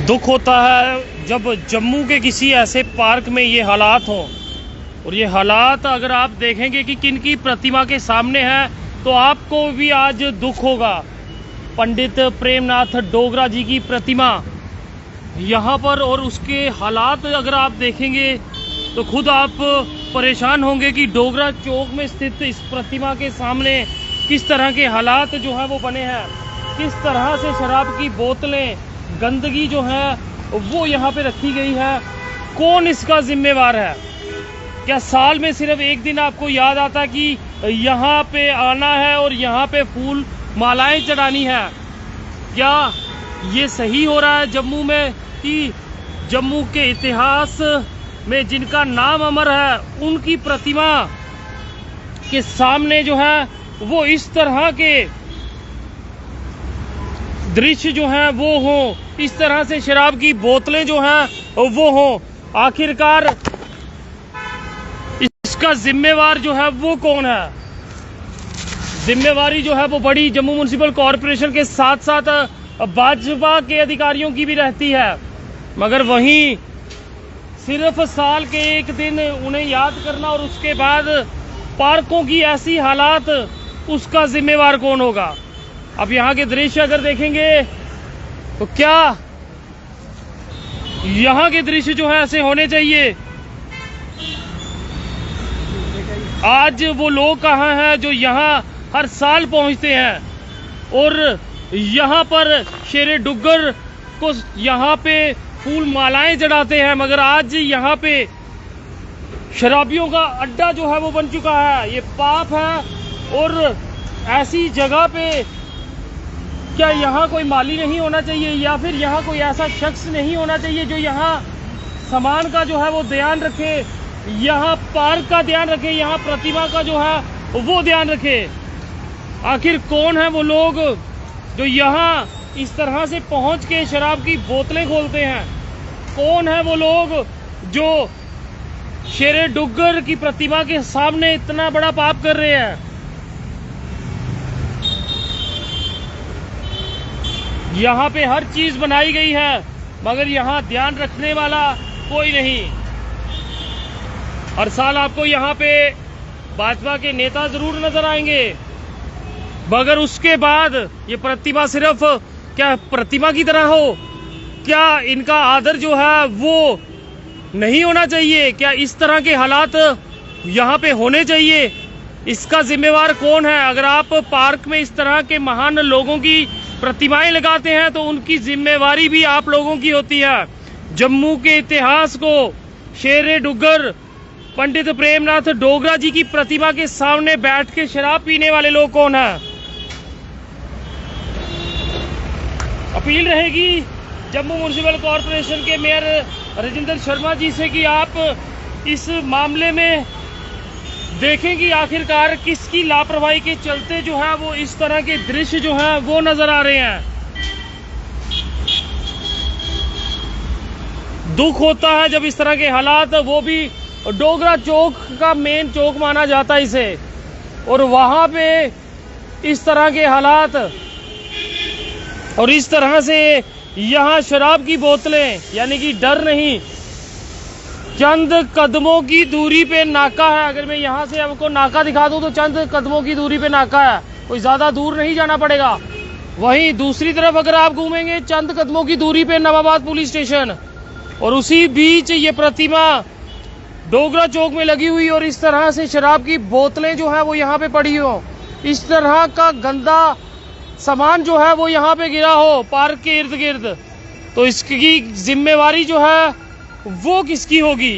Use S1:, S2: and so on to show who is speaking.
S1: दुख होता है जब जम्मू के किसी ऐसे पार्क में ये हालात हों। और ये हालात अगर आप देखेंगे कि किन की प्रतिमा के सामने है तो आपको भी आज दुख होगा। पंडित प्रेमनाथ डोगरा जी की प्रतिमा यहाँ पर, और उसके हालात अगर आप देखेंगे तो खुद आप परेशान होंगे कि डोगरा चौक में स्थित इस प्रतिमा के सामने किस तरह के हालात जो है वो बने हैं, किस तरह से शराब की बोतलें, गंदगी जो है वो यहाँ पे रखी गई है। कौन इसका जिम्मेवार है? क्या साल में सिर्फ एक दिन आपको याद आता कि यहाँ पे आना है और यहाँ पे फूल मालाएं चढ़ानी है? क्या ये सही हो रहा है जम्मू में कि जम्मू के इतिहास में जिनका नाम अमर है उनकी प्रतिमा के सामने जो है वो इस तरह के दृश्य जो हैं वो हो, इस तरह से शराब की बोतलें जो हैं वो हो? आखिरकार इसका जिम्मेवार जो है वो कौन है? जिम्मेवारी जो है वो बड़ी जम्मू म्युनिसिपल कॉरपोरेशन के साथ साथ भाजपा के अधिकारियों की भी रहती है, मगर वहीं सिर्फ साल के एक दिन उन्हें याद करना और उसके बाद पार्कों की ऐसी हालात, उसका जिम्मेवार कौन होगा? अब यहाँ के दृश्य अगर देखेंगे तो क्या यहाँ के दृश्य जो है ऐसे होने चाहिए? आज वो लोग कहाँ हैं जो यहाँ हर साल पहुँचते हैं और यहाँ पर शेरे डुग्गर को यहाँ पे फूल मालाएं चढ़ाते हैं, मगर आज यहाँ पे शराबियों का अड्डा जो है वो बन चुका है। ये पाप है। और ऐसी जगह पे क्या यहाँ कोई माली नहीं होना चाहिए, या फिर यहाँ कोई ऐसा शख्स नहीं होना चाहिए जो यहाँ सामान का जो है वो ध्यान रखे, यहाँ पार्क का ध्यान रखे, यहाँ प्रतिमा का जो है वो ध्यान रखे? आखिर कौन है वो लोग जो यहाँ इस तरह से पहुँच के शराब की बोतलें खोलते हैं? कौन है वो लोग जो शेरे डुग्गर की प्रतिमा के सामने इतना बड़ा पाप कर रहे हैं? यहाँ पे हर चीज बनाई गई है मगर यहाँ ध्यान रखने वाला कोई नहीं। हर साल आपको यहाँ पे भाजपा के नेता जरूर नजर आएंगे, मगर उसके बाद ये प्रतिमा सिर्फ क्या प्रतिमा की तरह हो? क्या इनका आदर जो है वो नहीं होना चाहिए? क्या इस तरह के हालात यहाँ पे होने चाहिए? इसका जिम्मेवार कौन है? अगर आप पार्क में इस तरह के महान लोगों की प्रतिमाएं लगाते हैं तो उनकी जिम्मेवारी भी आप लोगों की होती है। जम्मू के इतिहास को शेरे डुग्गर पंडित प्रेमनाथ डोगरा जी की प्रतिमा के सामने बैठ के शराब पीने वाले लोग कौन है? अपील रहेगी जम्मू म्युनिसिपल कॉरपोरेशन के मेयर राजेंद्र शर्मा जी से कि आप इस मामले में देखें कि आखिरकार किसकी लापरवाही के चलते जो है वो इस तरह के दृश्य जो है वो नजर आ रहे हैं। दुख होता है जब इस तरह के हालात, वो भी डोगरा चौक का मेन चौक माना जाता है इसे, और वहां पे इस तरह के हालात और इस तरह से यहाँ शराब की बोतलें, यानी कि डर नहीं, चंद कदमों की दूरी पे नाका है। अगर मैं यहाँ से आपको नाका दिखा दूं तो चंद कदमों की दूरी पे नाका है, कोई ज्यादा दूर नहीं जाना पड़ेगा। वहीं दूसरी तरफ अगर आप घूमेंगे चंद कदमों की दूरी पे नवाबाद पुलिस स्टेशन, और उसी बीच ये प्रतिमा डोगरा चौक में लगी हुई और इस तरह से शराब की बोतलें जो है वो यहाँ पे पड़ी हो, इस तरह का गंदा सामान जो है वो यहाँ पे गिरा हो पार्क के इर्द गिर्द, तो इसकी जिम्मेवारी जो है वो किसकी होगी?